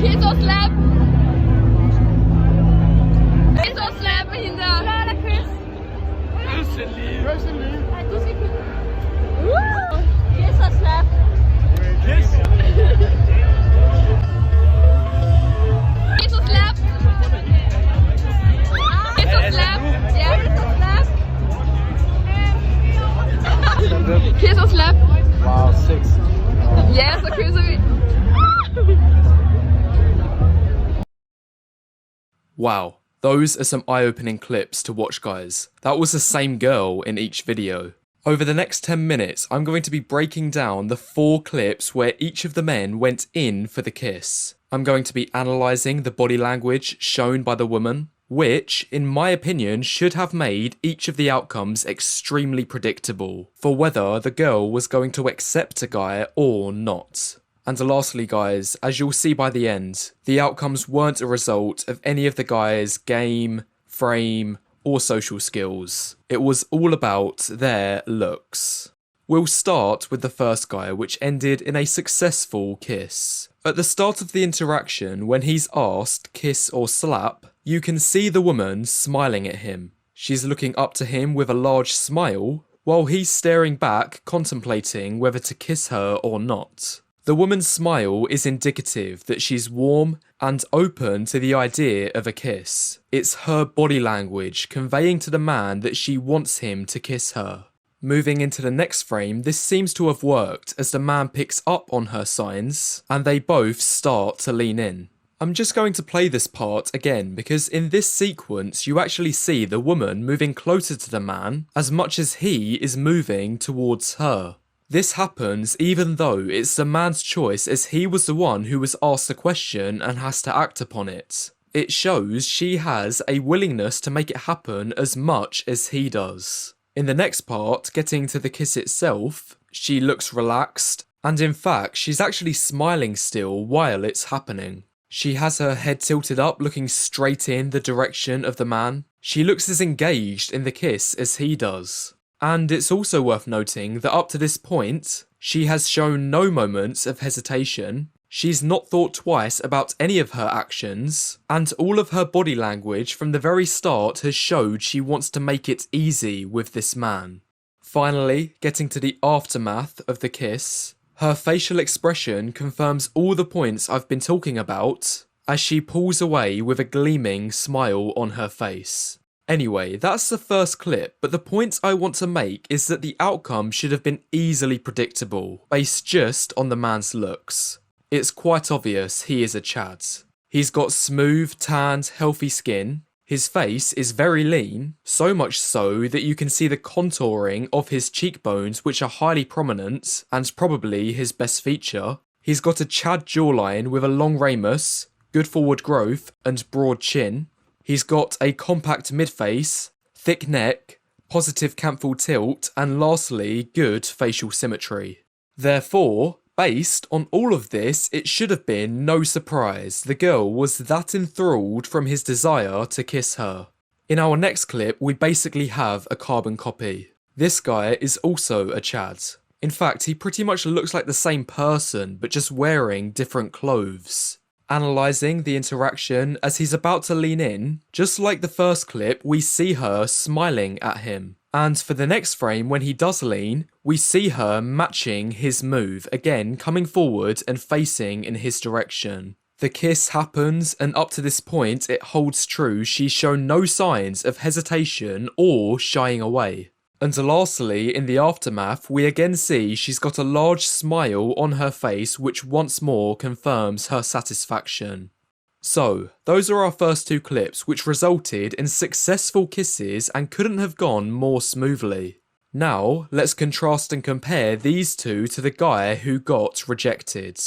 Kiss or slap? Kiss or slap hinter? Eller kys? Nej, du skal kysse. Kiss or slap? Kiss. Kiss or slap? Kiss or slap? Ja, kiss or slap? Kiss or slap? Wow, 6. Ja, så kysser vi. Wow, those are some eye-opening clips to watch, guys. That was the same girl in each video. Over the next 10 minutes, I'm going to be breaking down the 4 clips where each of the men went in for the kiss. I'm going to be analysing the body language shown by the woman, which, in my opinion, should have made each of the outcomes extremely predictable for whether the girl was going to accept a guy or not. And lastly, guys, as you'll see by the end, the outcomes weren't a result of any of the guys' game, frame, or social skills. It was all about their looks. We'll start with the first guy, which ended in a successful kiss. At the start of the interaction, when he's asked kiss or slap, you can see the woman smiling at him. She's looking up to him with a large smile, while he's staring back, contemplating whether to kiss her or not. The woman's smile is indicative that she's warm and open to the idea of a kiss. It's her body language conveying to the man that she wants him to kiss her. Moving into the next frame, this seems to have worked as the man picks up on her signs and they both start to lean in. I'm just going to play this part again because in this sequence you actually see the woman moving closer to the man as much as he is moving towards her. This happens even though it's the man's choice as he was the one who was asked the question and has to act upon it. It shows she has a willingness to make it happen as much as he does. In the next part, getting to the kiss itself, she looks relaxed, and in fact she's actually smiling still while it's happening. She has her head tilted up looking straight in the direction of the man. She looks as engaged in the kiss as he does. And it's also worth noting that up to this point, she has shown no moments of hesitation, she's not thought twice about any of her actions, and all of her body language from the very start has showed she wants to make it easy with this man. Finally, getting to the aftermath of the kiss, her facial expression confirms all the points I've been talking about, as she pulls away with a gleaming smile on her face. Anyway, that's the first clip, but the point I want to make is that the outcome should have been easily predictable, based just on the man's looks. It's quite obvious he is a Chad. He's got smooth, tanned, healthy skin, his face is very lean, so much so that you can see the contouring of his cheekbones which are highly prominent, and probably his best feature. He's got a Chad jawline with a long ramus, good forward growth, and broad chin. He's got a compact mid-face, thick neck, positive canthal tilt, and lastly, good facial symmetry. Therefore, based on all of this, it should have been no surprise the girl was that enthralled from his desire to kiss her. In our next clip, we basically have a carbon copy. This guy is also a Chad. In fact, he pretty much looks like the same person, but just wearing different clothes. Analysing the interaction as he's about to lean in, just like the first clip, we see her smiling at him. And for the next frame, when he does lean, we see her matching his move, again coming forward and facing in his direction. The kiss happens, and up to this point, it holds true. She's shown no signs of hesitation or shying away. And lastly, in the aftermath, we again see she's got a large smile on her face which once more confirms her satisfaction. So, those are our first 2 clips which resulted in successful kisses and couldn't have gone more smoothly. Now, let's contrast and compare these 2 to the guy who got rejected.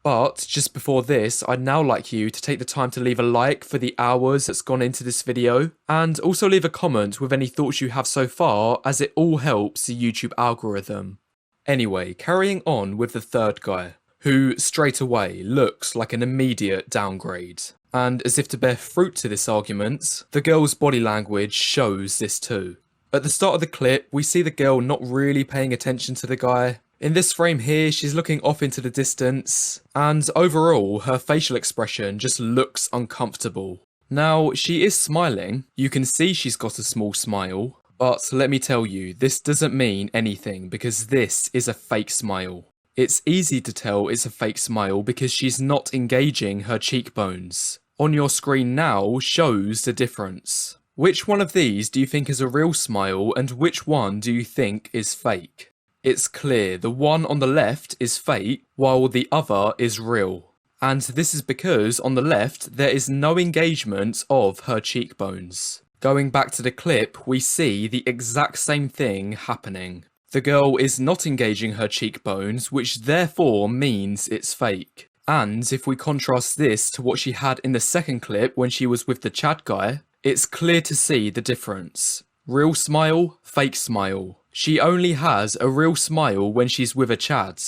But, just before this, I'd now like you to take the time to leave a like for the hours that's gone into this video, and also leave a comment with any thoughts you have so far, as it all helps the YouTube algorithm. Anyway, carrying on with the third guy, who straight away looks like an immediate downgrade. And as if to bear fruit to this argument, the girl's body language shows this too. At the start of the clip, we see the girl not really paying attention to the guy. In this frame here, she's looking off into the distance, and overall, her facial expression just looks uncomfortable. Now, she is smiling. You can see she's got a small smile, but let me tell you, this doesn't mean anything because this is a fake smile. It's easy to tell it's a fake smile because she's not engaging her cheekbones. On your screen now shows the difference. Which one of these do you think is a real smile and which one do you think is fake? It's clear the one on the left is fake while the other is real. And this is because on the left there is no engagement of her cheekbones. Going back to the clip, we see the exact same thing happening. The girl is not engaging her cheekbones, which therefore means it's fake. And if we contrast this to what she had in the second clip when she was with the Chad guy, it's clear to see the difference. Real smile, fake smile. She only has a real smile when she's with a Chad.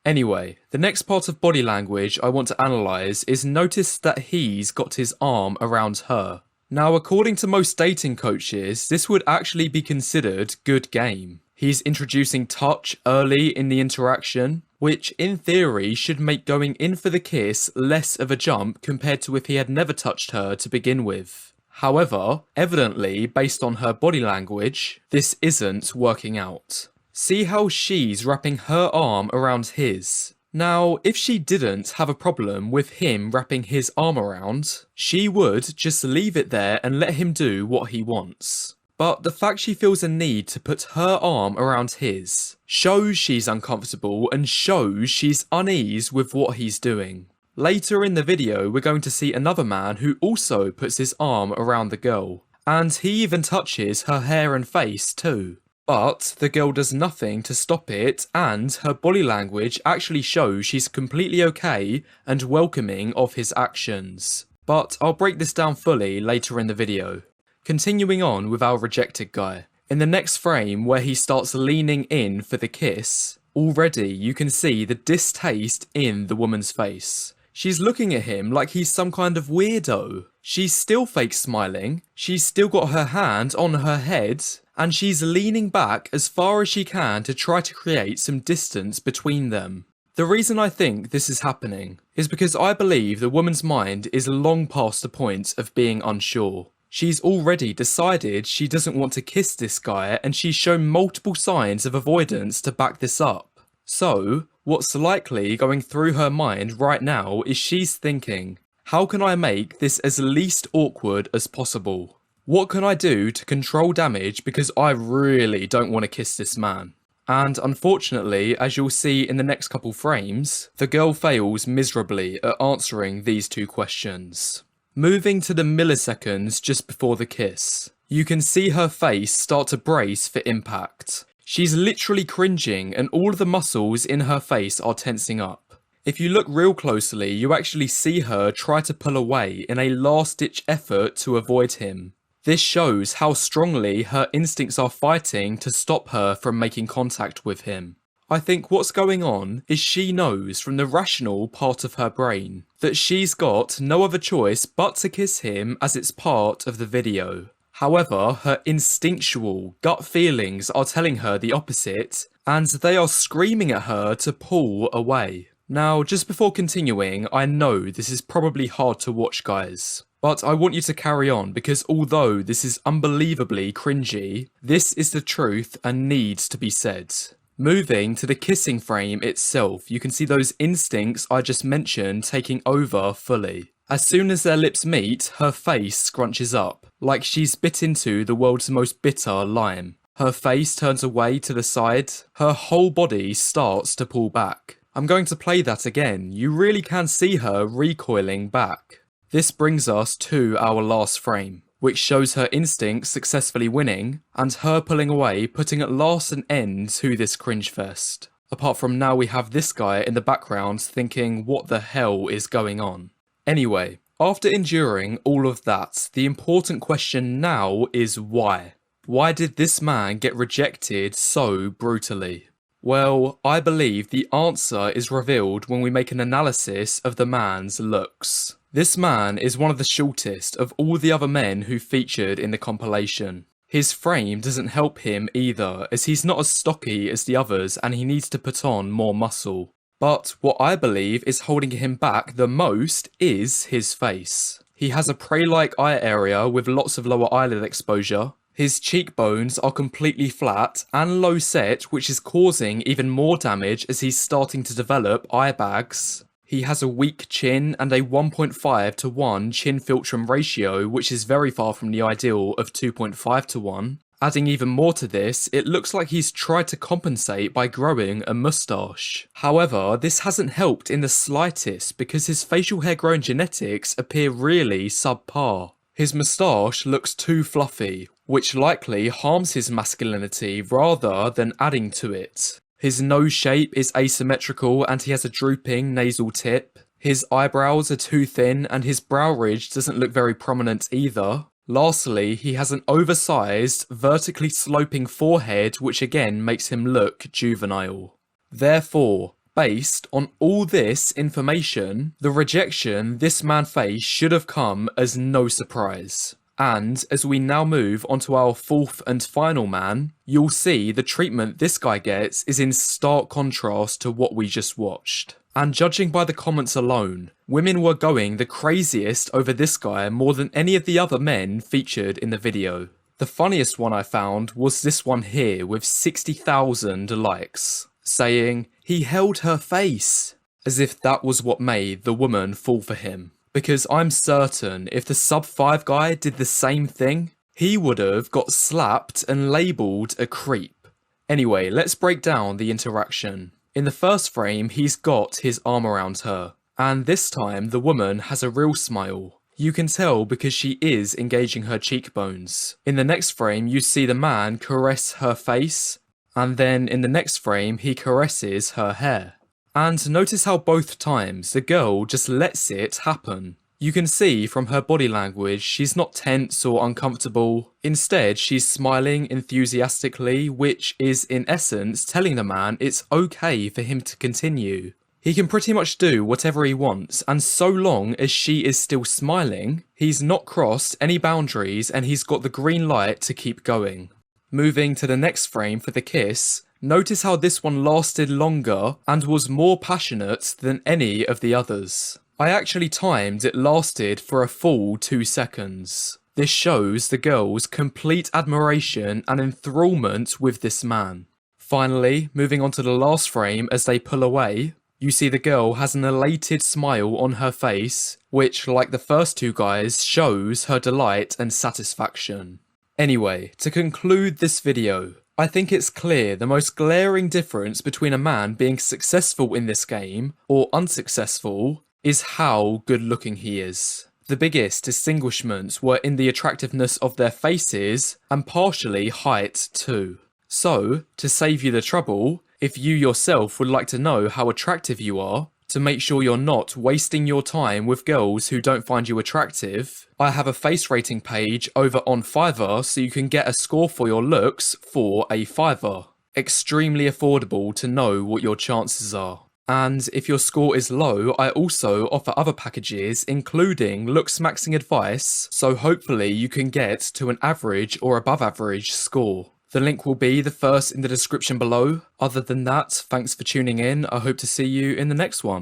Anyway, the next part of body language I want to analyse is notice that he's got his arm around her. Now, according to most dating coaches, this would actually be considered good game. He's introducing touch early in the interaction, which in theory should make going in for the kiss less of a jump compared to if he had never touched her to begin with. However, evidently, based on her body language, this isn't working out. See how she's wrapping her arm around his. Now, if she didn't have a problem with him wrapping his arm around, she would just leave it there and let him do what he wants. But the fact she feels a need to put her arm around his shows she's uncomfortable and shows she's uneasy with what he's doing. Later in the video, we're going to see another man who also puts his arm around the girl, and he even touches her hair and face too. But the girl does nothing to stop it, and her body language actually shows she's completely okay and welcoming of his actions. But I'll break this down fully later in the video. Continuing on with our rejected guy. In the next frame where he starts leaning in for the kiss, already you can see the distaste in the woman's face. She's looking at him like he's some kind of weirdo. She's still fake smiling, she's still got her hand on her head, and she's leaning back as far as she can to try to create some distance between them. The reason I think this is happening is because I believe the woman's mind is long past the point of being unsure. She's already decided she doesn't want to kiss this guy and she's shown multiple signs of avoidance to back this up. So, what's likely going through her mind right now is she's thinking, how can I make this as least awkward as possible? What can I do to control damage because I really don't want to kiss this man? And unfortunately, as you'll see in the next couple frames, the girl fails miserably at answering these two questions. Moving to the milliseconds just before the kiss, you can see her face start to brace for impact. She's literally cringing and all of the muscles in her face are tensing up. If you look real closely, you actually see her try to pull away in a last-ditch effort to avoid him. This shows how strongly her instincts are fighting to stop her from making contact with him. I think what's going on is she knows from the rational part of her brain that she's got no other choice but to kiss him as it's part of the video. However, her instinctual gut feelings are telling her the opposite, and they are screaming at her to pull away. Now, just before continuing, I know this is probably hard to watch, guys, but I want you to carry on because although this is unbelievably cringy, this is the truth and needs to be said. Moving to the kissing frame itself, you can see those instincts I just mentioned taking over fully. As soon as their lips meet, her face scrunches up, like she's bit into the world's most bitter lime. Her face turns away to the side, her whole body starts to pull back. I'm going to play that again, you really can see her recoiling back. This brings us to our last frame, which shows her instincts successfully winning, and her pulling away, putting at last an end to this cringe fest. Apart from now we have this guy in the background thinking what the hell is going on. Anyway, after enduring all of that, the important question now is why? Why did this man get rejected so brutally? Well, I believe the answer is revealed when we make an analysis of the man's looks. This man is one of the shortest of all the other men who featured in the compilation. His frame doesn't help him either, as he's not as stocky as the others and he needs to put on more muscle. But what I believe is holding him back the most is his face. He has a prey-like eye area with lots of lower eyelid exposure. His cheekbones are completely flat and low set, which is causing even more damage as he's starting to develop eye bags. He has a weak chin and a 1.5 to 1 chin philtrum ratio, which is very far from the ideal of 2.5 to 1. Adding even more to this, it looks like he's tried to compensate by growing a moustache. However, this hasn't helped in the slightest because his facial hair growing genetics appear really subpar. His moustache looks too fluffy, which likely harms his masculinity rather than adding to it. His nose shape is asymmetrical and he has a drooping nasal tip. His eyebrows are too thin and his brow ridge doesn't look very prominent either. Lastly, he has an oversized, vertically sloping forehead which again makes him look juvenile. Therefore, based on all this information, the rejection this man faced should have come as no surprise. And as we now move onto our fourth and final man, you'll see the treatment this guy gets is in stark contrast to what we just watched. And judging by the comments alone, women were going the craziest over this guy more than any of the other men featured in the video. The funniest one I found was this one here with 60,000 likes, saying, "He held her face," as if that was what made the woman fall for him. Because I'm certain if the Sub5 Guy did the same thing, he would have got slapped and labelled a creep. Anyway, let's break down the interaction. In the first frame, he's got his arm around her, and this time the woman has a real smile. You can tell because she is engaging her cheekbones. In the next frame, you see the man caress her face, and then in the next frame, he caresses her hair. And notice how both times the girl just lets it happen. You can see from her body language she's not tense or uncomfortable. Instead, she's smiling enthusiastically, which is in essence telling the man it's okay for him to continue. He can pretty much do whatever he wants, and so long as she is still smiling, he's not crossed any boundaries and he's got the green light to keep going. Moving to the next frame for the kiss, notice how this one lasted longer and was more passionate than any of the others. I actually timed it lasted for a full 2 seconds. This shows the girl's complete admiration and enthrallment with this man. Finally, moving on to the last frame as they pull away, you see the girl has an elated smile on her face, which, like the first two guys, shows her delight and satisfaction. Anyway, to conclude this video, I think it's clear the most glaring difference between a man being successful in this game, or unsuccessful, is how good looking he is. The biggest distinguishments were in the attractiveness of their faces, and partially height too. So, to save you the trouble, if you yourself would like to know how attractive you are, to make sure you're not wasting your time with girls who don't find you attractive, I have a face rating page over on Fiverr so you can get a score for your looks for a $5. Extremely affordable to know what your chances are. And if your score is low, I also offer other packages including looks maxing advice, so hopefully you can get to an average or above average score. The link will be the first in the description below. Other than that, thanks for tuning in. I hope to see you in the next one.